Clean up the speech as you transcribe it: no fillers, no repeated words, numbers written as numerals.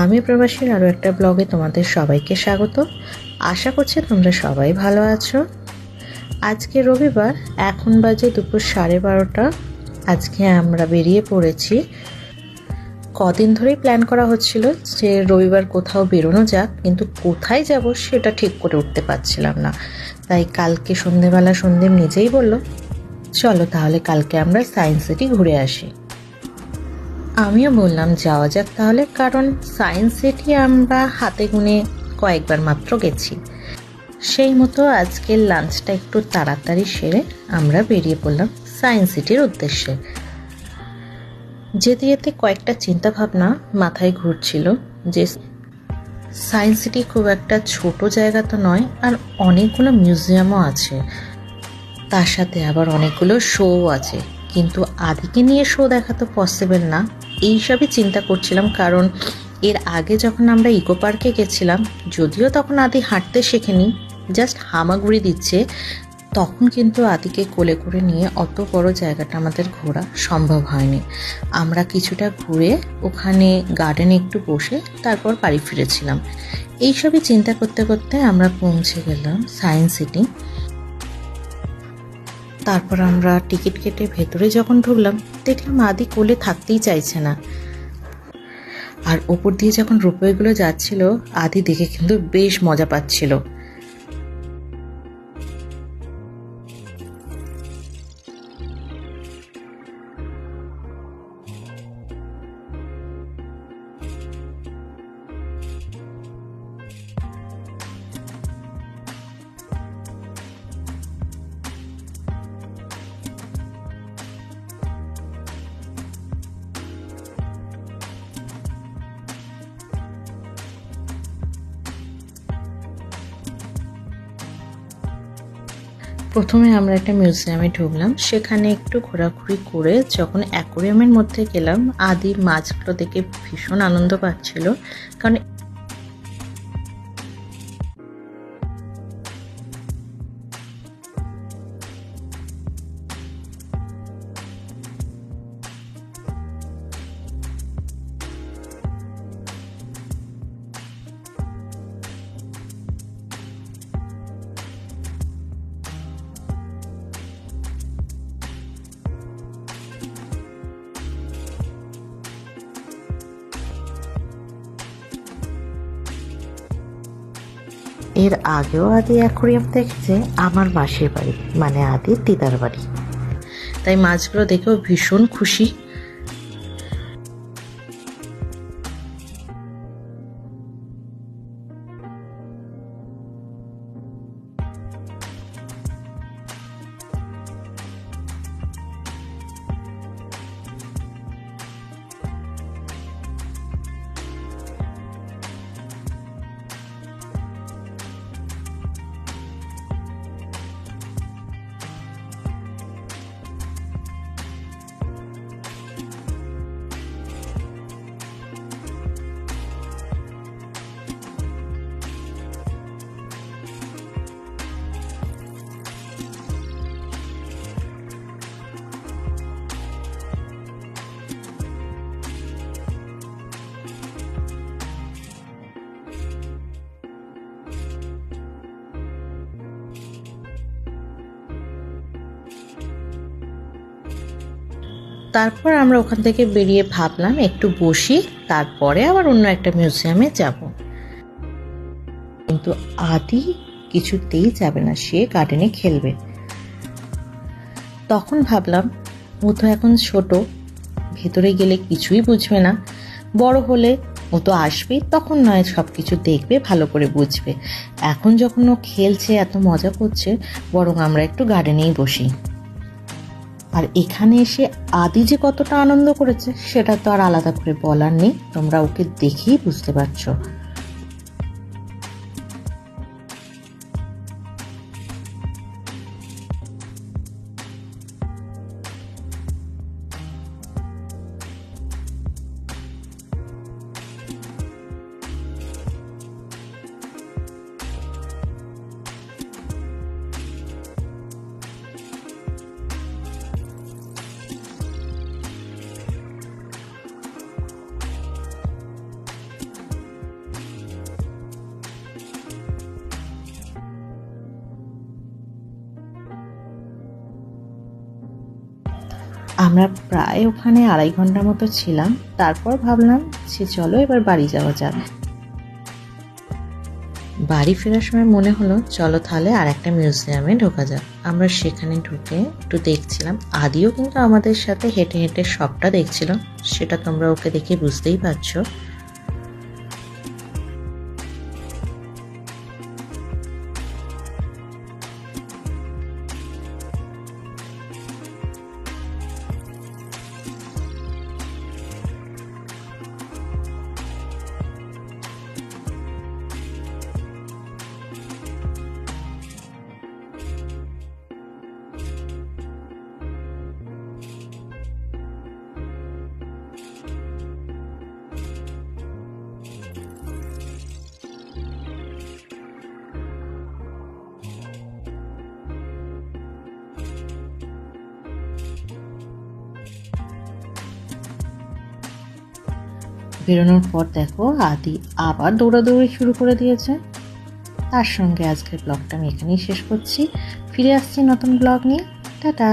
আমি প্রবাসীর আরও একটা ব্লগে তোমাদের সবাইকে স্বাগত। আশা করছি তোমরা সবাই ভালো আছো। আজকে রবিবার, এখন বাজে দুপুর 12:30। আজকে আমরা বেরিয়ে পড়েছি। কদিন ধরেই প্ল্যান করা হচ্ছিল যে রবিবার কোথাও বেরোনো যাক, কিন্তু কোথায় যাব সেটা ঠিক করে উঠতে পারছিলাম না। তাই কালকে সন্ধেবেলা সন্দীপ নিজেই বলল, চলো তাহলে কালকে আমরা সায়েন্স সিটি ঘুরে আসি। আমিও বললাম যাওয়া যাক তাহলে, কারণ সায়েন্স সিটি আমরা হাতে গুনে কয়েকবার মাত্র গেছি। সেই মতো আজকের লাঞ্চটা একটু তাড়াতাড়ি সেরে আমরা বেরিয়ে পড়লাম সায়েন্স সিটির উদ্দেশ্যে। যেতে যেতে কয়েকটা চিন্তা ভাবনা মাথায় ঘুরছিল যে সায়েন্স সিটি খুব একটা ছোট জায়গা তো নয়, আর অনেকগুলো মিউজিয়ামও আছে, তার সাথে আবার অনেকগুলো শোও আছে, কিন্তু আদিকে নিয়ে শো দেখা তো পসিবল না। এইসবই চিন্তা করছিলাম, কারণ এর আগে যখন আমরা ইকো পার্কে গেছিলাম, যদিও তখন আদি হাঁটতে শেখেনি, জাস্ট হামাগুড়ি দিচ্ছে, তখন কিন্তু আদিকে কোলে করে নিয়ে অত বড় জায়গাটা আমাদের ঘোরা সম্ভব হয়নি। আমরা কিছুটা ঘুরে ওখানে গার্ডেনে একটু বসে তারপর বাড়ি ফিরেছিলাম। এইসবই চিন্তা করতে করতে আমরা পৌঁছে গেলাম সায়েন্স সিটি। তারপর আমরা টিকিট কেটে ভেতরে যখন ঢুকলাম, দেখলাম আদি কোলে থাকতেই চাইছে না। আর ওপর দিয়ে যখন রোপওয়েগুলো যাচ্ছিল, আদি দেখে কিন্তু বেশ মজা পাচ্ছিল। প্রথমে আমরা একটা মিউজিয়ামে ঢুকলাম, সেখানে একটু ঘোরাঘুরি করে যখন অ্যাকোরিয়ামের মধ্যে গেলাম, আদি মাছগুলো দেখে ভীষণ আনন্দ পাচ্ছিল, কারণ এর আগেও আদি অ্যাকোরিয়াম দেখেছে আমার মাসির বাড়ি, মানে আদির দিদার বাড়ি, তাই মাছগুলো দেখেও ভীষণ খুশি। তারপর আমরা ওখান থেকে বেরিয়ে ভাবলাম একটু বসি, তারপরে আবার অন্য একটা মিউজিয়ামে যাব। কিন্তু আদি কিছুতেই যাবে না, সে গার্ডেনে খেলবে। তখন ভাবলাম ও তো এখন ছোট, ভেতরে গেলে কিছুই বুঝবে না, বড় হলে ও তো আসবেই, তখন নয় সব কিছু দেখবে, ভালো করে বুঝবে। এখন যখন ও খেলছে, এত মজা করছে, বরং আমরা একটু গার্ডেনেই বসি। আর এখানে এসে আদি যে কতটা আনন্দ করেছে সেটা তো আর আলাদা করে বলার নেই, তোমরা ওকে দেখেই বুঝতে পারছো। আমরা প্রায় ওখানে 2.5 ঘন্টার মতো ছিলাম। তারপর ভাবলাম যে চলো এবার বাড়ি যাওয়া যাক। বাড়ি ফেরার সময় মনে হলো চলো তাহলে আর একটা মিউজিয়ামে ঢোকা যাক। আমরা সেখানে ঢুকে একটু দেখছিলাম। আদিও কিন্তু আমাদের সাথে হেঁটে হেঁটে সবটা দেখছিল, সেটা তোমরা ওকে দেখে বুঝতেই পারছো। বেরোনোর পর দেখো আদি আবার দৌড়াদৌড়ি শুরু করে দিয়েছে। তার সঙ্গে আজকের ব্লগটা আমি এখানেই শেষ করছি। ফিরে আসছি নতুন ব্লগ নিয়ে। টাটা।